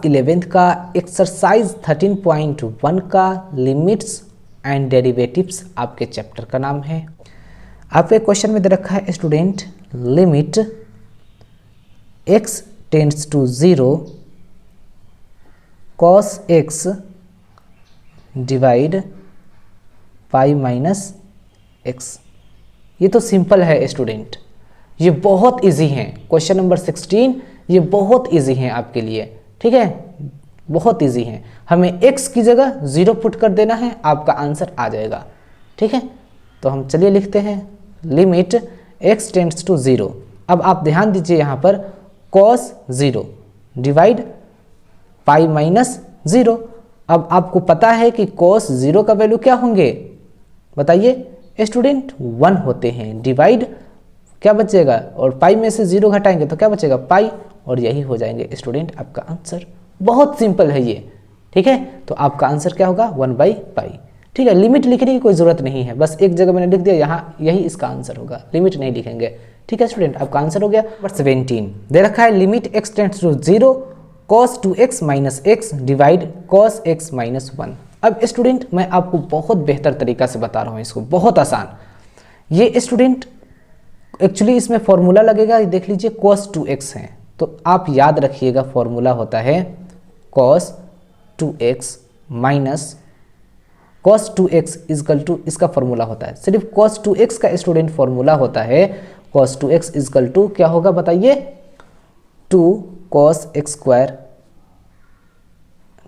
11th का exercise 13.1 का limits and derivatives आपके चैप्टर का नाम है। आपके क्वेश्चन में दे रखा है student, limit x tends to 0 cos x divide pi minus x। ये तो सिंपल है स्टूडेंट, ये बहुत इजी है। क्वेश्चन नंबर 16 ये बहुत इजी है आपके लिए, ठीक है, बहुत इजी है। हमें x की जगह 0 पुट कर देना है, आपका आंसर आ जाएगा, ठीक है। तो हम चलिए लिखते हैं लिमिट x टेंड्स टू 0। अब आप ध्यान दीजिए यहाँ पर cos 0 डिवाइड पाई माइनस 0। अब आपको पता है कि cos 0 का वैल्यू क्या होंगे, बताइए स्टूडेंट, 1 होते हैं। डिवाइड क्या बचेगा, और पाई में से 0 घटाएंगे तो क्या बचेगा, पाई, और यही हो जाएंगे स्टूडेंट आपका आंसर। बहुत सिंपल है ये, ठीक है। तो आपका आंसर क्या होगा, 1/पाई, ठीक है। लिमिट लिखने की कोई ज़रूरत नहीं है, बस एक जगह मैंने लिख दिया, यहाँ यही इसका आंसर होगा, लिमिट नहीं लिखेंगे, ठीक है स्टूडेंट। आपका आंसर हो गया। नंबर 17 दे रखा है limit x tends to 0 cos 2x minus x divide cos x minus 1। अब स्टूडेंट मैं आपको बहुत बेहतर तरीका से बता रहा हूँ इसको, बहुत आसान। ये स्टूडेंट एक्चुअली इसमें फॉर्मूला लगेगा, देख लीजिए cos 2x है, तो आप याद रखिएगा फॉर्मूला होता है cos 2x minus cos 2x equal to, इसका फॉर्मूला होता है सिर्फ cos 2x का स्टूडेंट फॉर्मूला होता है cos 2x इजकल टू क्या होगा बताइए, 2 cos x square,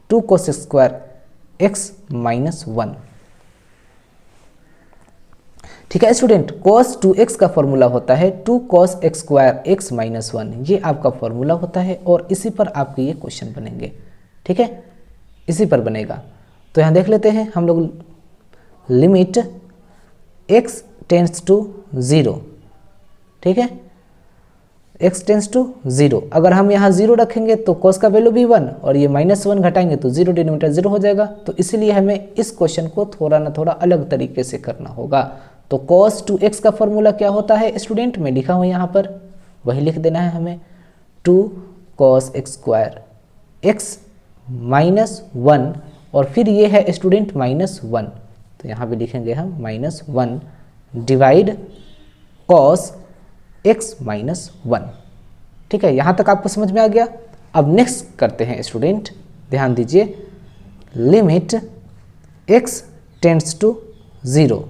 2 cos x square x minus 1, ठीक है स्टूडेंट। cos 2x का फॉर्मूला होता है 2 cos x square x minus 1, ये आपका फॉर्मूला होता है और इसी पर आपके ये क्वेश्चन बनेंगे, ठीक है, इसी पर बनेगा। तो यहाँ देख लेते हैं हम लोग, लिमिट x टेंड्स टू 0, ठीक है, x टेंड्स टू 0। अगर हम यहाँ 0 रखेंगे तो cos का वैल्यू भी 1 और ये माइनस 1 घटाएंगे तो 0 डिनोमिनेटर 0 हो जाएगा। तो इसीलिए हमें इस क्वेश्चन को थोड़ा ना थोड़ा अलग तरीके से करना होगा। तो cos 2x का फॉर्मूला क्या होता है स्टूडेंट, मैं लिखा हूँ यहाँ पर, वही लिख देना है हमें, 2 cos x square x minus 1, और फिर ये है स्टूडेंट माइनस 1, तो यहाँ पे लिखेंगे हम minus 1 divide cos x minus 1, ठीक है। यहाँ तक आपको समझ में आ गया। अब नेक्स्ट करते हैं स्टूडेंट, ध्यान दीजिए, लिमिट x टेंड्स टू 0।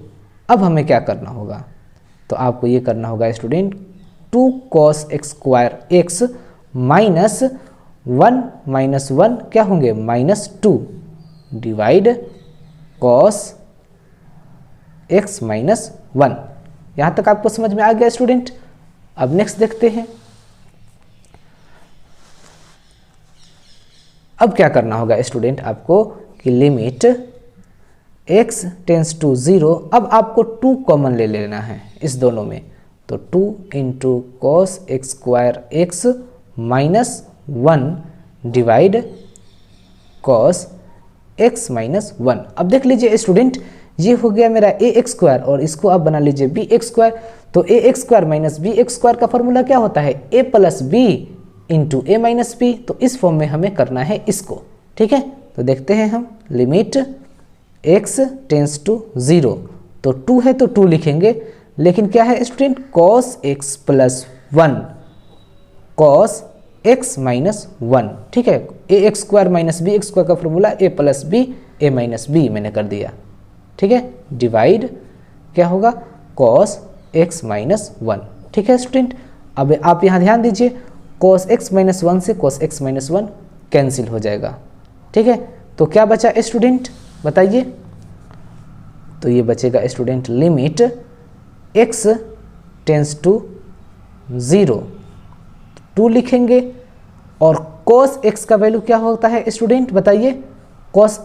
अब हमें क्या करना होगा, तो आपको ये करना होगा student, 2 cos x square x minus 1 minus 1 क्या होंगे, minus 2 divide cos x minus 1। यहाँ तक आपको समझ में आ गया स्टूडेंट। अब नेक्स्ट देखते हैं, अब क्या करना होगा स्टूडेंट आपको कि लिमिट x टेंड्स टू 0। अब आपको 2 कॉमन ले लेना है इस दोनों में, तो 2 into cos x square x minus 1 divide cos x minus 1। अब देख लीजिए स्टूडेंट, ये हो गया मेरा ax स्क्वायर और इसको आप बना लीजिए bx स्क्वायर। तो ax square minus bx square का फॉर्मूला क्या होता है, a plus b into a minus b। तो इस फॉर्म में हमें करना है इसको, ठीक है। तो देखते हैं हम, लिमिट x टेंड्स टू 0, तो 2 है तो 2 लिखेंगे, लेकिन क्या है student, cos x plus 1 cos x minus 1, ठीक है। ax square minus bx square का formula a plus b a minus b मैंने कर दिया, ठीक है, डिवाइड क्या होगा, cos x माइनस 1, ठीक है स्टूडेंट। अब आप यहाँ ध्यान दीजिए, cos x माइनस 1 से cos x माइनस 1 कैंसिल हो जाएगा, ठीक है। तो क्या बचा स्टूडेंट बताइए, तो ये बचेगा student limit x tends to 0, 2 लिखेंगे, और cos x का वैल्यू क्या होता है स्टूडेंट बताइए, cos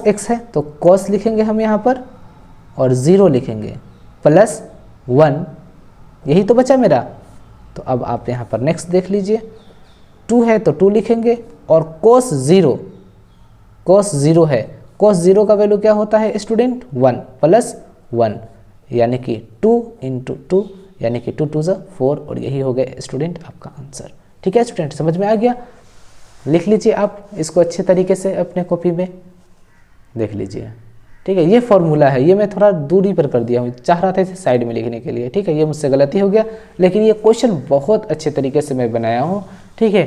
x है तो cos लिखेंगे हम यहाँ पर, और 0 लिखेंगे प्लस 1, यही तो बचा मेरा। तो अब आप यहाँ पर नेक्स्ट देख लीजिए, 2 है तो 2 लिखेंगे, और cos 0 है, cos 0 का वैल्यू क्या होता है स्टूडेंट, 1 प्लस 1, यानी कि 2 इंटू 2 यानी कि 2 2 4, और यही हो गया स्टूडेंट आपका आंसर, ठीक है स्टूडेंट, समझ में आ गया। लिख लीजिए आप इसको अच्छे तरीके से अपने कॉपी में देख लीजिए। ठीक है, ये फॉर्मूला है, ये मैं थोड़ा दूरी पर कर दिया हूँ, चाह रहा था इसे साइड में लिखने के लिए। ठीक है, ये मुझसे गलती हो गया, लेकिन ये क्वेश्चन बहुत अच्छे तरीके से मैं बनाया हूँ। ठीक है,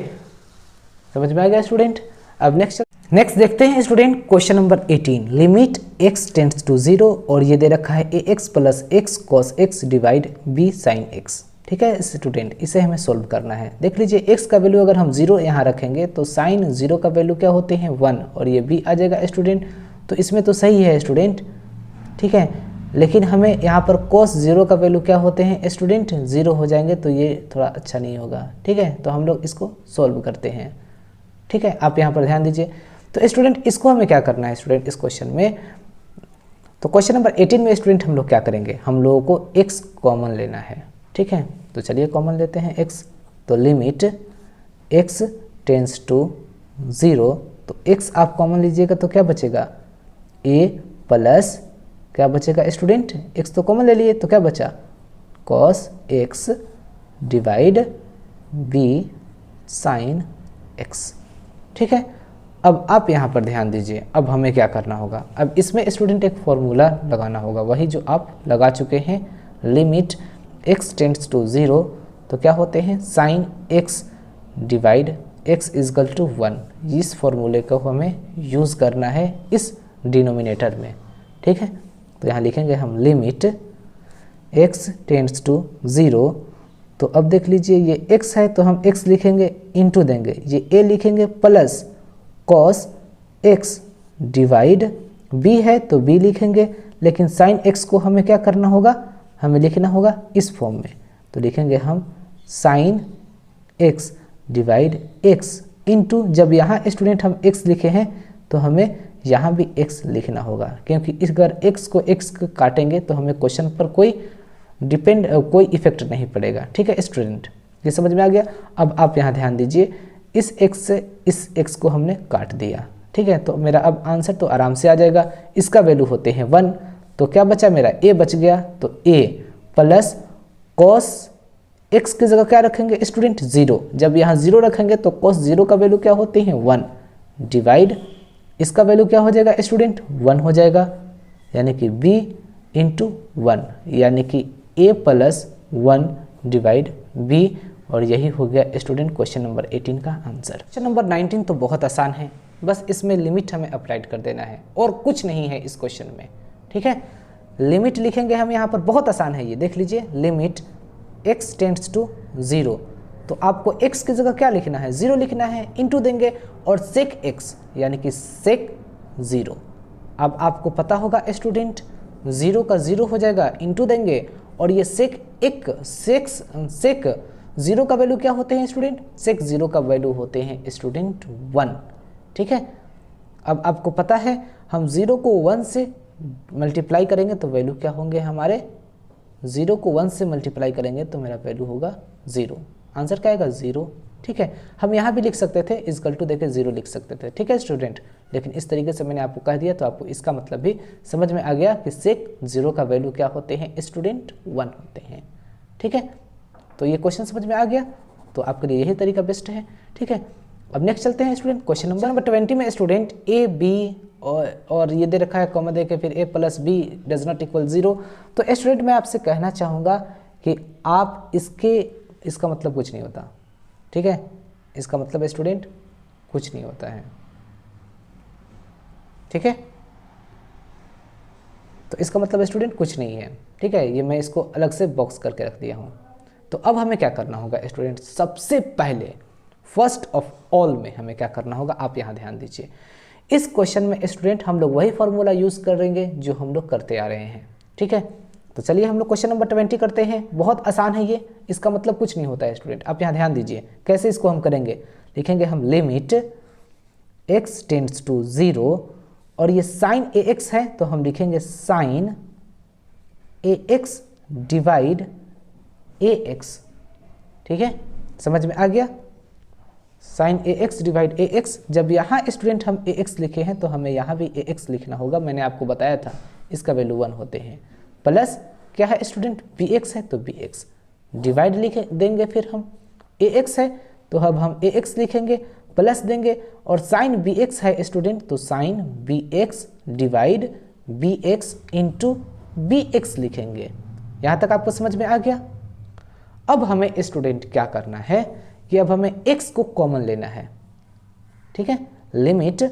समझ में आ गया स्टूडेंट। अब नेक्स्ट देखते हैं student question number 18, limit x tends to 0 और ये दे रखा है ax plus x cos x divide b sin x। ठीक है स्टूडेंट, इसे हमें सोल्व करना है। देख लीजिए x का वैल्यू अगर हम 0 यहाँ रखेंगे तो साइन 0 का वैल्यू क्या होते हैं 1 और ये b आ जाएगा स्टूडेंट। तो इसमें तो सही है स्टूडेंट। ठीक है, लेकिन हमें यहाँ पर cos 0 का वैल्यू क्या होते हैं स्टूडेंट 0 हो जाएंगे, तो ये थोड़ा अच्छा नहीं होगा। ठीक है, तो हम लोग इसको सोल्व करते हैं। ठीक है, आप यहाँ पर ध्यान दीजिए। तो स्टूडेंट इसको हमें क्या करना है स्टूडेंट इस क्वेश्चन में, तो क्वेश्चन नंबर 18 में स्टूडेंट हम लोग क्या करेंगे, हम लोगों को x कॉमन लेना है। ठीक है, तो चलिए कॉमन लेते हैं x। तो लिमिट x टेंड्स टू 0, तो x आप कॉमन लीजिएगा तो क्या बचेगा a प्लस क्या बचेगा स्टूडेंट, x तो कॉमन ले लिए तो क्या बचा cos x divide b sin x। ठीक है, अब आप यहाँ पर ध्यान दीजिए, अब हमें क्या करना होगा, अब इसमें स्टूडेंट एक फॉर्मूला लगाना होगा, वही जो आप लगा चुके हैं, लिमिट x टेंड्स टू 0 तो क्या होते हैं sine x divide x equal to 1। इस फॉर्मूले को हमें यूज़ करना है इस डिनोमिनेटर में। ठीक है, तो यहाँ लिखेंगे हम लिमिट x टेंड्स टू 0, तो अब देख लीजिए ये x है तो हम x लिखेंगे इंटू देंगे, ये a लिखेंगे plus cos x divide b है तो b लिखेंगे, लेकिन sin x को हमें क्या करना होगा, हमें लिखना होगा इस फॉर्म में। तो लिखेंगे हम sin x divide x into, जब यहाँ स्टूडेंट हम x लिखे हैं तो हमें यहाँ भी x लिखना होगा, क्योंकि इस अगर x को x काटेंगे तो हमें क्वेश्चन पर कोई इफेक्ट नहीं पड़ेगा। ठीक है स्टूडेंट, ये समझ में आ गया। अब आप यहाँ ध्यान दीजिए, इस x से इस x को हमने काट दिया। ठीक है, तो मेरा अब आंसर तो आराम से आ जाएगा। इसका वैल्यू होते हैं 1, तो क्या बचा मेरा a बच गया, तो a प्लस cos x की जगह क्या रखेंगे स्टूडेंट 0, जब यहाँ 0 रखेंगे तो cos 0 का वैल्यू क्या होते हैं 1 डिवाइड इसका वैल्यू क्या हो जाएगा स्टूडेंट 1 हो जाएगा, यानी कि b इंटू 1, यानी कि a प्लस 1 डिवाइड b, और यही हो गया स्टूडेंट क्वेश्चन नंबर 18 का आंसर। क्वेश्चन नंबर 19 तो बहुत आसान है, बस इसमें लिमिट हमें अप्लाई कर देना है और कुछ नहीं है इस क्वेश्चन में। ठीक है, लिमिट लिखेंगे हम यहाँ पर, बहुत आसान है ये, देख लीजिए लिमिट x टेंड्स टू 0, तो आपको x की जगह क्या लिखना है 0 लिखना है, इंटू देंगे और sec x यानी कि sec 0। अब आपको पता होगा स्टूडेंट 0 का 0 हो जाएगा, इंटू देंगे और ये sec 0 का वैल्यू क्या होते हैं स्टूडेंट, sec 0 का वैल्यू होते हैं स्टूडेंट 1। ठीक है, अब आपको पता है हम 0 को 1 से मल्टीप्लाई करेंगे तो वैल्यू क्या होंगे हमारे, 0 को 1 से मल्टीप्लाई करेंगे तो मेरा वैल्यू होगा 0, आंसर क्या आएगा 0। ठीक है, हम यहाँ भी लिख सकते थे इजकल टू देके 0 लिख सकते थे। ठीक है स्टूडेंट, लेकिन इस तरीके से मैंने आपको कह दिया तो आपको इसका मतलब भी समझ में आ गया कि sec 0 का वैल्यू क्या होते हैं स्टूडेंट 1 होते हैं। ठीक है, तो ये क्वेश्चन समझ में आ गया, तो आपके लिए यही तरीका बेस्ट है। ठीक है, अब नेक्स्ट चलते हैं स्टूडेंट क्वेश्चन नंबर 20 में स्टूडेंट a b और ये दे रखा है कॉमा दे के फिर a plus b does not equal 0। तो स्टूडेंट मैं आपसे कहना चाहूँगा कि आप इसका मतलब कुछ नहीं होता। ठीक है, इसका मतलब स्टूडेंट कुछ नहीं होता है। ठीक है, तो इसका मतलब स्टूडेंट कुछ नहीं है। ठीक है, ये मैं इसको अलग से बॉक्स करके रख दिया हूँ। तो अब हमें क्या करना होगा स्टूडेंट, सबसे पहले फर्स्ट ऑफ ऑल में हमें क्या करना होगा, आप यहाँ ध्यान दीजिए। इस क्वेश्चन में स्टूडेंट हम लोग वही फॉर्मूला यूज़ करेंगे जो हम लोग करते आ रहे हैं। ठीक है, तो चलिए हम लोग क्वेश्चन नंबर 20 करते हैं। बहुत आसान है ये, इसका मतलब कुछ नहीं होता है स्टूडेंट। आप यहाँ ध्यान दीजिए कैसे इसको हम करेंगे, लिखेंगे हम लिमिट x टेंड्स टू 0 और ये साइन ax है तो हम लिखेंगे साइन ax डिवाइड ax। ठीक है, समझ में आ गया, साइन ax डिवाइड ax। जब यहाँ स्टूडेंट हम ax लिखे हैं तो हमें यहाँ भी ax लिखना होगा, मैंने आपको बताया था इसका वैल्यू 1 होते हैं, प्लस क्या है स्टूडेंट bx है तो bx डिवाइड लिखे देंगे, फिर हम ax है तो अब हम ax लिखेंगे प्लस देंगे और साइन बी एक्स है स्टूडेंट, तो sine b x divide b x into b x लिखेंगे। यहाँ तक आपको समझ में आ गया। अब हमें स्टूडेंट क्या करना है कि अब हमें x को कॉमन लेना है, ठीक है, लिमिट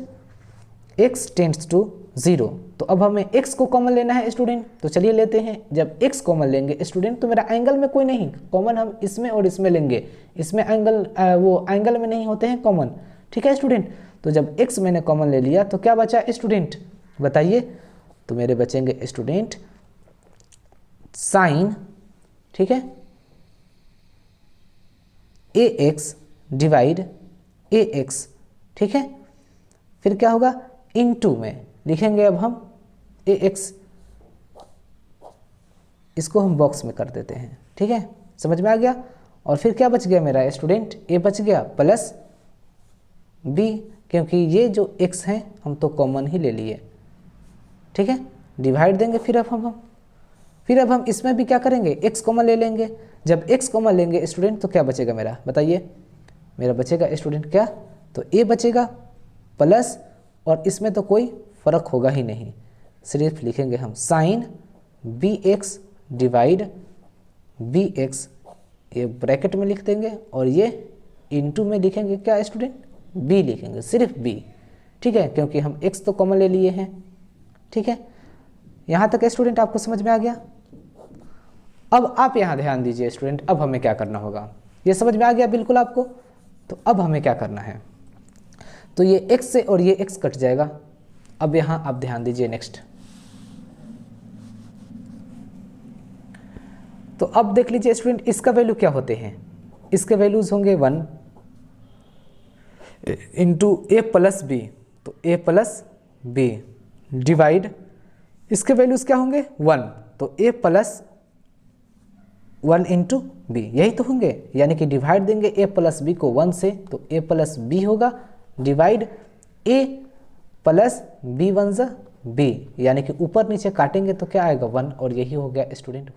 x टेंड्स टू 0। तो अब हमें x को कॉमन लेना है स्टूडेंट, तो चलिए लेते हैं। जब x कॉमन लेंगे स्टूडेंट तो मेरा एंगल में कोई नहीं, कॉमन हम इसमें और इसमें लेंगे, इसमें एंगल वो एंगल में नहीं होते हैं कॉमन, ठीक है स्टूडेंट। तो जब x मैंने कॉमन ले लिया तो क्या बचा स्टूडेंट, बताइए। तो मेरे बचेंगे स्टूडेंट साइन, ठीक है, ए एक्स डिवाइड ए एक्स, ठीक है। फिर क्या होगा, इनटू में लिखेंगे अब हम ए एक्स, इसको हम बॉक्स में कर देते हैं, ठीक है, समझ में आ गया। और फिर क्या बच गया मेरा स्टूडेंट, ए बच गया प्लस बी, क्योंकि ये जो एक्स हैं हम तो कॉमन ही ले लिए, ठीक है। डिवाइड देंगे फिर अब हम इसमें भी क्या करेंगे, एक्स कॉमन ले लेंगे। जब एक्स कॉमन लेंगे स्टूडेंट तो क्या बचेगा मेरा, बताइए। मेरा बचेगा स्टूडेंट क्या, तो ए बचेगा प्लस, और इसमें तो कोई फ़र्क होगा ही नहीं, सिर्फ लिखेंगे हम sine b x divide b x, ये ब्रैकेट में लिख देंगे और ये इनटू में लिखेंगे क्या स्टूडेंट, बी लिखेंगे, सिर्फ बी, ठीक है, क्योंकि हम एक्स तो कॉमन ले लिए हैं, ठीक है। यहाँ तक स्टूडेंट आपको समझ में आ गया। अब आप यहाँ ध्यान दीजिए स्टूडेंट, अब हमें क्या करना होगा, ये समझ में आ गया बिल्कुल आपको। तो अब हमें क्या करना है, तो ये x से और ये x कट जाएगा। अब यहाँ आप ध्यान दीजिए नेक्स्ट, तो अब देख लीजिए स्टूडेंट इसका वैल्यू क्या होते हैं, इसके वैल्यूज होंगे 1 इंटू ए प्लस बी, तो ए प्लस बी डिवाइड इसके वैल्यूज क्या होंगे 1, तो ए प्लस 1 इंटू बी, यही तो होंगे, यानी कि डिवाइड देंगे ए प्लस बी को 1 से, तो ए प्लस बी होगा डिवाइड ए प्लस बी 1 बी, यानी कि ऊपर नीचे काटेंगे तो क्या आएगा 1, और यही हो गया स्टूडेंट